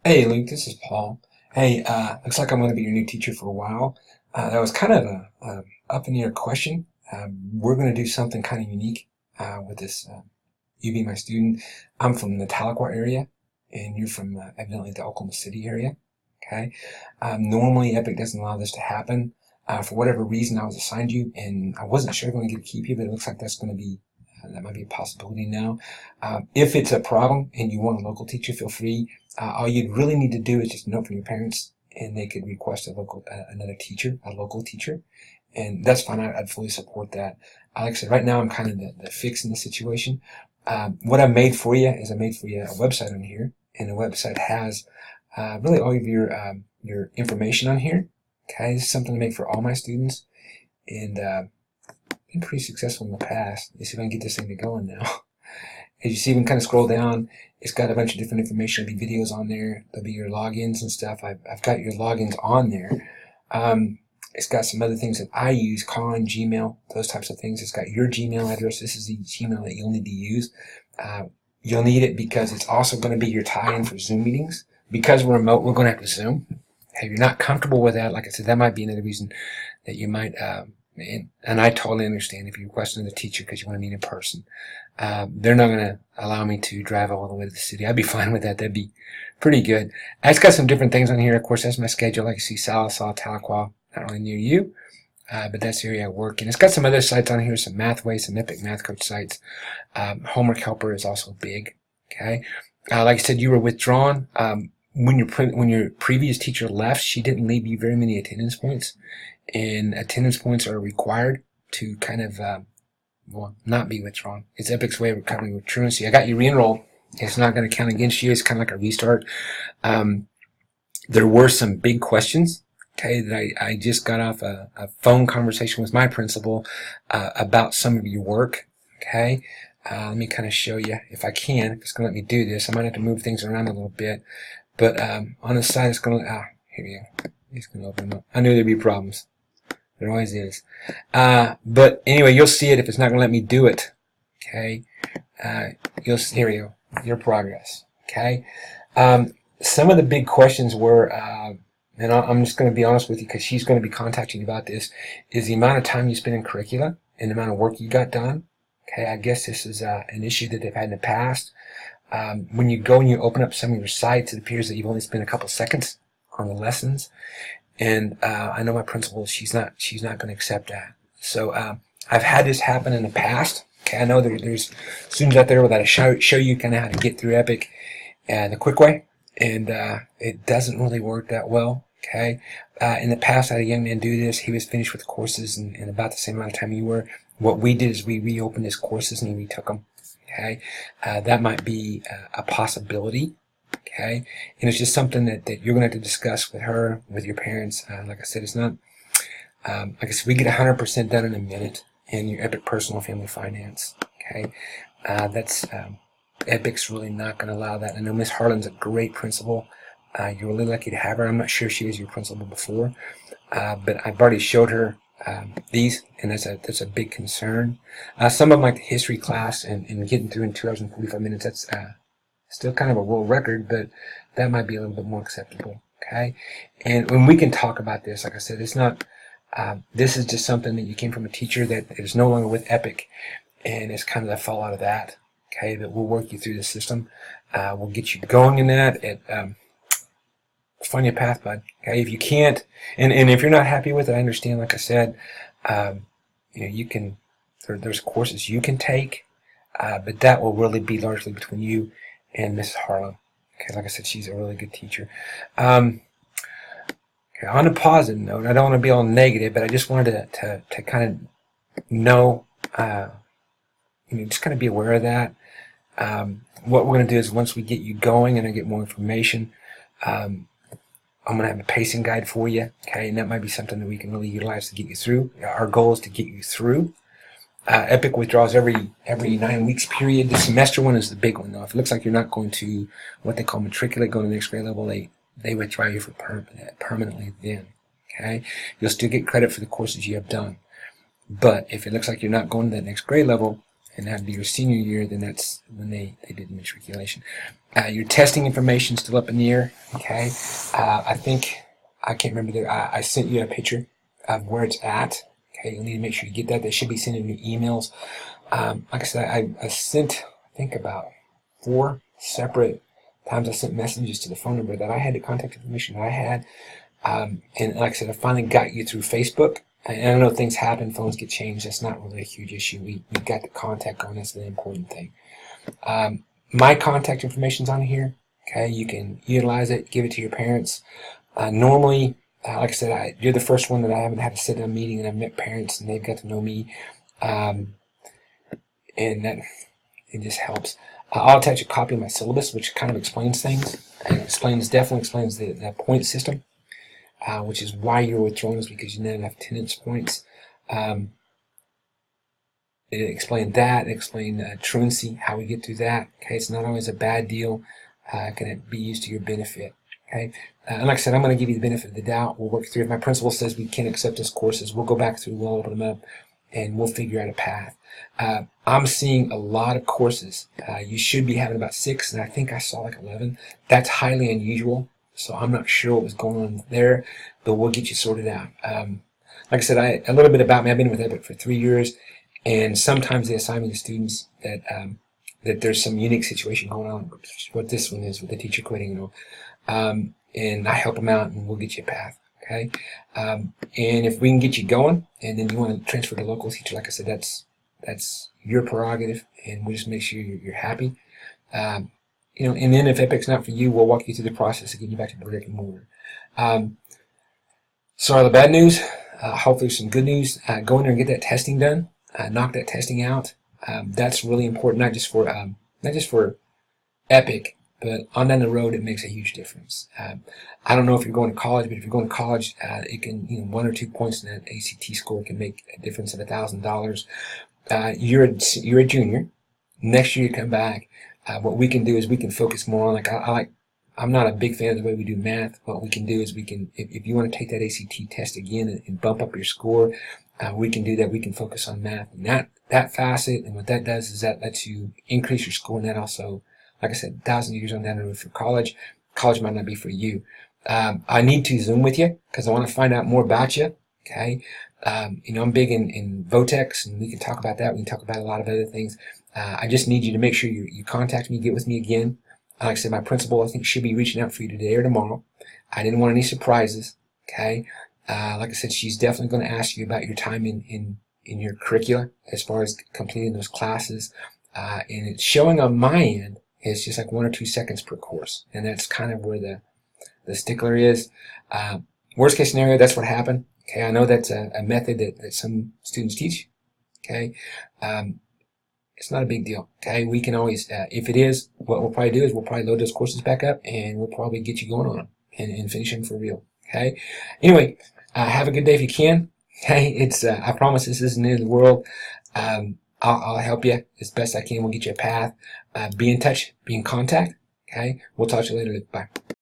Hey Luke, this is Paul. Hey, looks like I'm going to be your new teacher for a while. That was kind of a up in the air question. We're going to do something kind of unique with this. You being my student, I'm from the Tahlequah area, and you're from evidently the Oklahoma City area. Okay. Normally, Epic doesn't allow this to happen. For whatever reason, I was assigned you, and I wasn't sure going to get to keep you, but it looks like that's going to be that might be a possibility now. If it's a problem and you want a local teacher, feel free. All you'd really need to do is just note from your parents, and they could request another teacher, a local teacher, and that's fine. I'd fully support that. Like I said, right now I'm kind of the fix in the situation. What I made for you is I made for you a website on here, and the website has really all of your information on here. Okay, this is something to make for all my students, and been pretty successful in the past. Let's see if I can get this thing to going now. As you see, we can kind of scroll down. It's got a bunch of different information. There'll be videos on there. There'll be your logins and stuff. I've got your logins on there. It's got some other things that I use, Khan, Gmail, those types of things. It's got your Gmail address. This is the Gmail that you'll need to use. You'll need it because it's also going to be your tie-in for Zoom meetings. Because we're remote, we're going to have to Zoom. If you're not comfortable with that, like I said, that might be another reason that you might, and I totally understand if you're requesting the teacher because you want to meet in person. They're not going to allow me to drive all the way to the city. I'd be fine with that. That'd be pretty good. It's got some different things on here. Of course, that's my schedule. Like you see, Sallisaw, Tahlequah, not really near you, but that's the area I work in. It's got some other sites on here, some Mathway, some Epic Math Coach sites. Homework Helper is also big. Okay. Like I said, you were withdrawn. When your previous teacher left, she didn't leave you very many attendance points, and attendance points are required to kind of not be withdrawn. It's Epic's way of covering with truancy. I got you re-enrolled. It's not going to count against you. It's kind of like a restart. There were some big questions. Okay, that I just got off a phone conversation with my principal about some of your work. Okay, let me kind of show you if I can. If it's going to let me do this, I might have to move things around a little bit. But on the side, it's going to here we go. It's going to open up. I knew there'd be problems. There always is. But anyway, you'll see it if it's not going to let me do it. Okay. You'll see, here we go. Your progress. Okay. Some of the big questions were, and I'm just going to be honest with you because she's going to be contacting you about this, is the amount of time you spend in curricula and the amount of work you got done. Okay. I guess this is an issue that they've had in the past. When you go and you open up some of your sites, it appears that you've only spent a couple seconds on the lessons. And I know my principal, she's not going to accept that. So I've had this happen in the past. Okay, I know there's students out there that show you kind of how to get through Epic the quick way, and it doesn't really work that well. Okay, in the past I had a young man do this. He was finished with the courses in about the same amount of time you were. What we did is we reopened his courses and he retook them. Okay, that might be a possibility. Okay, and it's just something that you're going to have to discuss with her, with your parents. Like I said, it's not, like I said, we get 100% done in a minute in your Epic Personal Family Finance. Okay, that's, Epic's really not going to allow that. I know Miss Harlan's a great principal. You're really lucky to have her. I'm not sure she was your principal before, but I've already showed her these, and that's a big concern. Some of them, like the history class and getting through in 2 hours and 45 minutes, that's still kind of a world record, but that might be a little bit more acceptable. Okay, and when we can talk about this, like I said, it's not. This is just something that you came from a teacher that is no longer with Epic, and it's kind of the fallout of that. Okay, but we'll work you through the system. We'll get you going in that. Find your path, bud. Okay, if you can't, and if you're not happy with it, I understand. Like I said, you can. There's courses you can take, but that will really be largely between you and Mrs. Harlan. Okay, like I said, she's a really good teacher. Okay, on a positive note, I don't want to be all negative, but I just wanted to kind of know, just kind of be aware of that. What we're going to do is once we get you going and I get more information, I'm going to have a pacing guide for you. Okay, and that might be something that we can really utilize to get you through. Our goal is to get you through. Epic withdraws every 9 weeks period. The semester one is the big one, though. If it looks like you're not going to what they call matriculate, go to the next grade level, they withdraw you for permanently then. Okay, you'll still get credit for the courses you have done. But if it looks like you're not going to that next grade level, and that'd be your senior year, then that's when they did matriculation. Your testing information still up in the air. Okay, I think I can't remember there. I sent you a picture of where it's at. Okay, you'll need to make sure you get that. They should be sending you emails. Like I said, I sent, I think, about 4 separate times I sent messages to the phone number that I had, the contact information that I had. And like I said, I finally got you through Facebook. And I know things happen, phones get changed. That's not really a huge issue. We got the contact going. That's the important thing. My contact information's on here. Okay, you can utilize it, give it to your parents. Normally, like I said, you're the first one that I haven't had to sit in a meeting, and I've met parents and they've got to know me, and that it just helps. I'll attach a copy of my syllabus, which kind of explains things, and definitely explains the point system, which is why you're withdrawn, is because you didn't have attendance points. It explained that. It explained truancy, how we get through that. Okay, it's not always a bad deal. It can be used to your benefit. Okay, and like I said, I'm going to give you the benefit of the doubt. We'll work through. If my principal says we can't accept this courses, we'll go back through, we'll open them up, and we'll figure out a path. I'm seeing a lot of courses. You should be having about 6, and I think I saw like 11. That's highly unusual, so I'm not sure what was going on there, but we'll get you sorted out. Like I said, a little bit about me. I've been with Epic for 3 years, and sometimes they assign me to students that that there's some unique situation going on. What this one is with the teacher quitting, and I help them out, and we'll get you a path. Okay, and if we can get you going, and then you want to transfer to local teacher, like I said, that's your prerogative, and we'll just make sure you're happy. And then if Epic's not for you, we'll walk you through the process of getting you back to the brick and mortar. Sorry, the bad news. Hopefully, some good news. Go in there and get that testing done. Knock that testing out. That's really important, not just for Epic, but on down the road, it makes a huge difference. I don't know if you're going to college, but if you're going to college, it can, 1 or 2 points in that ACT score can make a difference of $1,000. You're a junior. Next year you come back. What we can do is we can focus more on, I'm not a big fan of the way we do math. What we can do is if you want to take that ACT test again and bump up your score, we can do that. We can focus on math and that facet. And what that does is that lets you increase your score, and that also, like I said, 1,000 years on down the road for college. College might not be for you. I need to Zoom with you because I want to find out more about you. Okay. I'm big in Votex, and we can talk about that. We can talk about a lot of other things. I just need you to make sure you contact me, get with me again. Like I said, my principal, I think, should be reaching out for you today or tomorrow. I didn't want any surprises. Okay. Like I said, she's definitely going to ask you about your time in your curricula as far as completing those classes. And it's showing on my end, it's just like 1 or 2 seconds per course. And that's kind of where the stickler is. Worst case scenario, that's what happened. Okay, I know that's a method that some students teach. Okay, it's not a big deal. Okay, we can always, if it is, what we'll probably do is we'll probably load those courses back up, and we'll probably get you going on them and finish them for real. Okay, anyway, have a good day if you can. Okay, I promise this isn't the end of the world. I'll help you as best I can. We'll get you a path. Be in touch. Be in contact. Okay, we'll talk to you later. Bye.